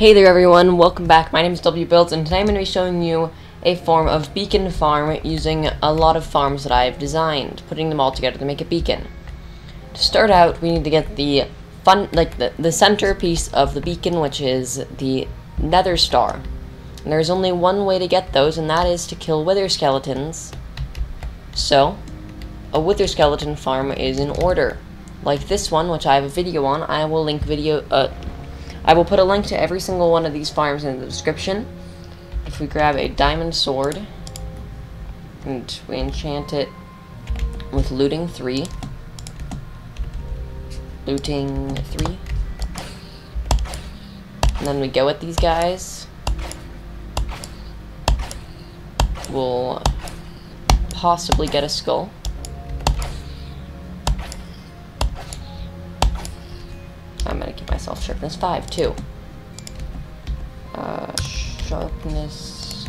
Hey there everyone, welcome back. My name is WBuilds and today I'm going to be showing you a form of beacon farm using a lot of farms that I've designed, putting them all together to make a beacon. To start out, we need to get the the centerpiece of the beacon, which is the nether star. And there's only one way to get those, and that is to kill wither skeletons. So, a wither skeleton farm is in order. Like this one, which I have a video on. I will put a link to every single one of these farms in the description. If we grab a diamond sword and we enchant it with looting 3. Looting 3. And then we go at these guys. We'll possibly get a skull. I'm gonna keep myself sharpness 5 too. Sharpness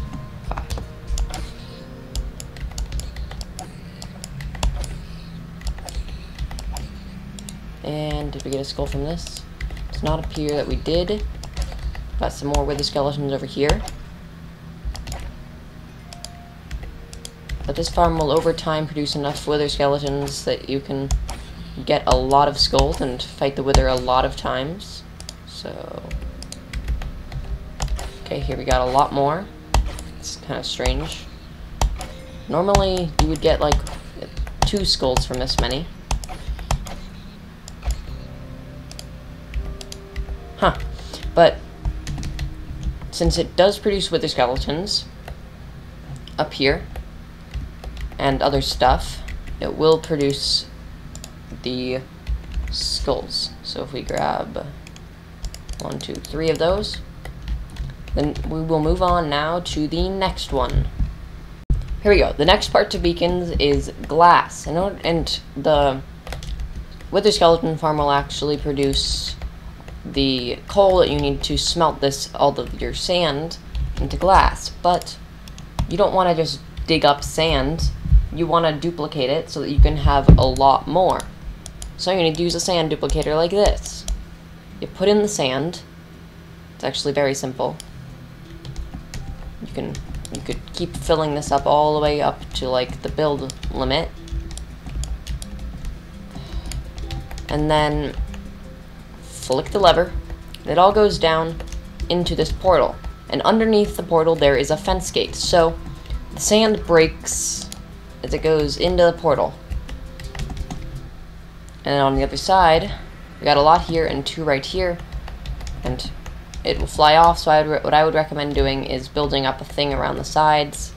5. And did we get a skull from this? Does not appear that we did. Got some more wither skeletons over here. But this farm will over time produce enough wither skeletons that you can get a lot of skulls and fight the wither a lot of times. So, okay, here we got a lot more. It's kind of strange. Normally, you would get like 2 skulls from this many. Huh. But since it does produce wither skeletons up here and other stuff, it will produce the skulls. So if we grab 1, 2, 3 of those, then we will move on now to the next one. Here we go. The next part to beacons is glass. And the wither skeleton farm will actually produce the coal that you need to smelt all of your sand into glass. But you don't want to just dig up sand. You want to duplicate it so that you can have a lot more. So you're going to use a sand duplicator like this. You put in the sand. It's actually very simple. You could keep filling this up all the way up to like the build limit. And then flick the lever. It all goes down into this portal. And underneath the portal there is a fence gate. So the sand breaks as it goes into the portal. And on the other side, we got a lot here and 2 right here, and it will fly off. So what I would recommend doing is building up a thing around the sides.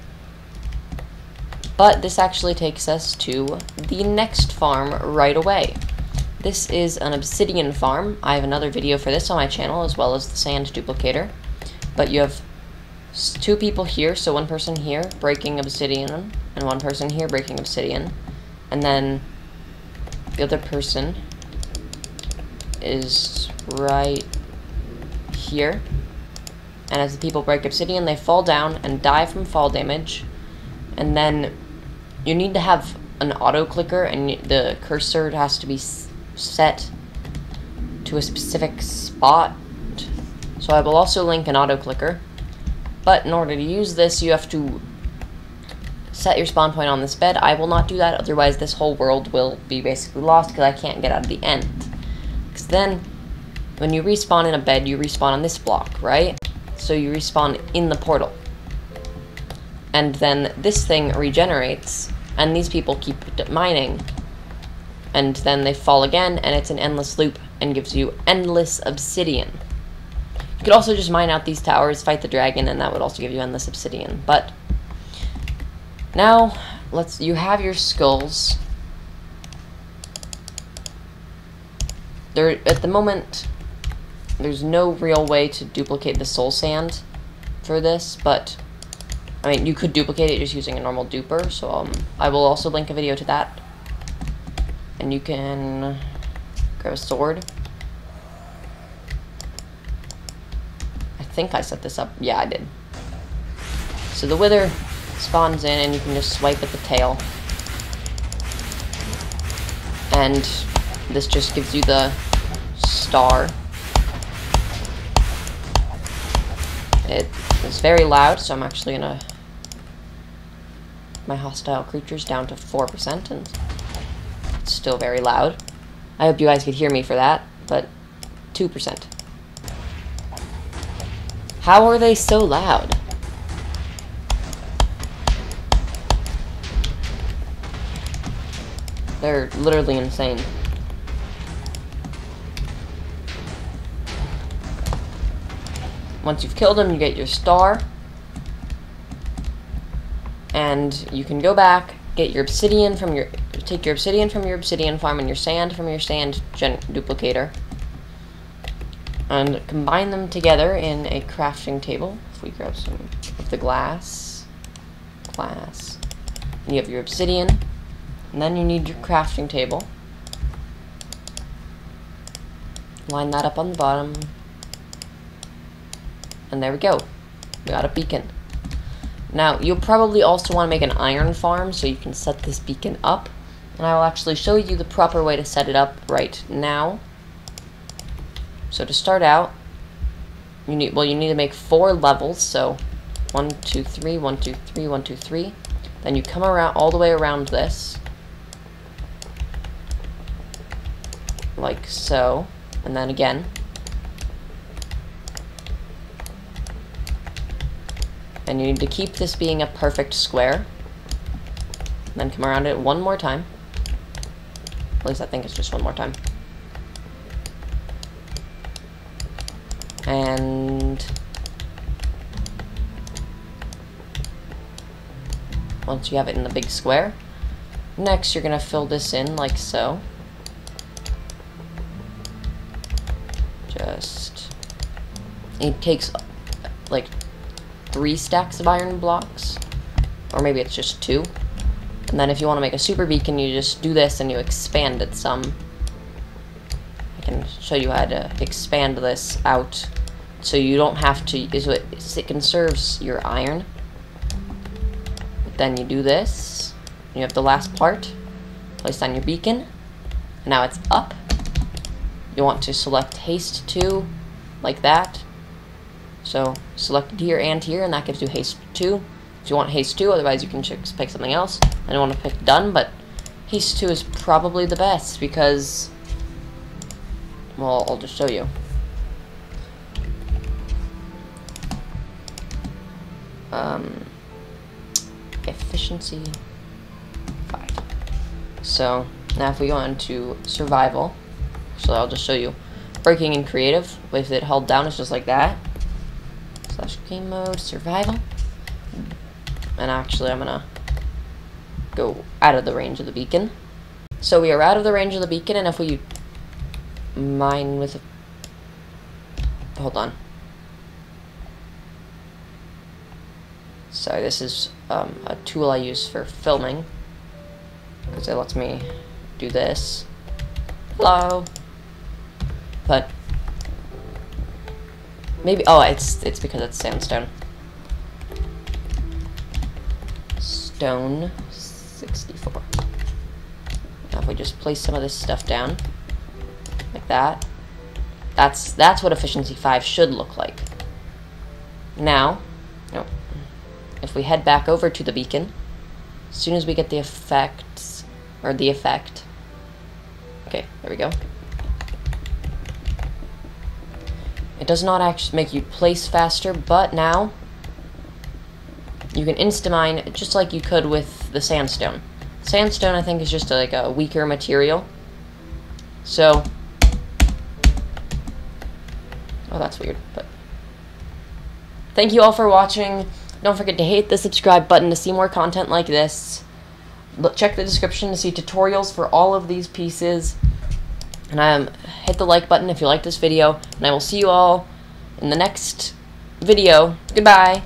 But this actually takes us to the next farm right away. This is an obsidian farm. I have another video for this on my channel, as well as the sand duplicator. But you have 2 people here, so 1 person here breaking obsidian, and 1 person here breaking obsidian, and then the other person is right here. And as the people break obsidian, they fall down and die from fall damage. And then you need to have an auto clicker, and the cursor has to be set to a specific spot. So I will also link an auto clicker. But in order to use this, you have to set your spawn point on this bed. I will not do that, otherwise this whole world will be basically lost because I can't get out of the end. Because then, when you respawn in a bed, you respawn on this block, right? So you respawn in the portal. And then this thing regenerates, and these people keep mining. And then they fall again, and it's an endless loop, and gives you endless obsidian. You could also just mine out these towers, fight the dragon, and that would also give you endless obsidian. But now, you have your skulls. At the moment, there's no real way to duplicate the soul sand for this, but I mean, you could duplicate it just using a normal duper. So I will also link a video to that, and you can grab a sword. I think I set this up. Yeah, I did. So the wither spawns in, and you can just swipe at the tail. And this just gives you the star. It is very loud, so I'm actually gonna my hostile creatures down to 4%, and it's still very loud. I hope you guys could hear me for that, but 2%. How are they so loud? They're literally insane. Once you've killed them, you get your star. And you can go back, get your obsidian from your... Take your obsidian from your obsidian farm and your sand from your sand duplicator. And combine them together in a crafting table. If we grab some of the glass. And you have your obsidian. And then you need your crafting table. Line that up on the bottom. And there we go. We got a beacon. Now, you'll probably also want to make an iron farm so you can set this beacon up. And I will actually show you the proper way to set it up right now. So to start out, you need to make 4 levels. So 1, 2, 3, 1, 2, 3, 1, 2, 3. Then you come around all the way around this. Like so. And then again. And you need to keep this being a perfect square. And then come around it one more time. At least I think it's just one more time. And once you have it in the big square, next you're going to fill this in like so. It takes like 3 stacks of iron blocks, or maybe it's just 2. And then if you want to make a super beacon, you just do this and you expand it some. I can show you how to expand this out so you don't have to, it conserves your iron. But then you do this, you have the last part, place on your beacon, and now it's up. You want to select haste 2, like that. So select it here and here, and that gives you haste 2. If you want haste 2, otherwise you can pick something else. I don't want to pick done, but haste 2 is probably the best because, well, I'll just show you. Efficiency 5. So now if we go into survival, so I'll just show you. Breaking in creative, with it held down, it's just like that. / game mode, survival. And actually I'm gonna go out of the range of the beacon. So we are out of the range of the beacon, and if we mine with a... Hold on. Sorry, this is a tool I use for filming, because it lets me do this. Hello. But maybe, oh, it's because it's sandstone. Stone 64. Now if we just place some of this stuff down like that, that's what efficiency 5 should look like. Now, if we head back over to the beacon, as soon as we get the effects, or the effect, okay, there we go. It does not actually make you place faster, but now you can insta-mine just like you could with the sandstone. Sandstone, I think, is just like a weaker material. So, oh, that's weird, but thank you all for watching. Don't forget to hit the subscribe button to see more content like this. Check the description to see tutorials for all of these pieces. And hit the like button if you like this video. And I will see you all in the next video. Goodbye.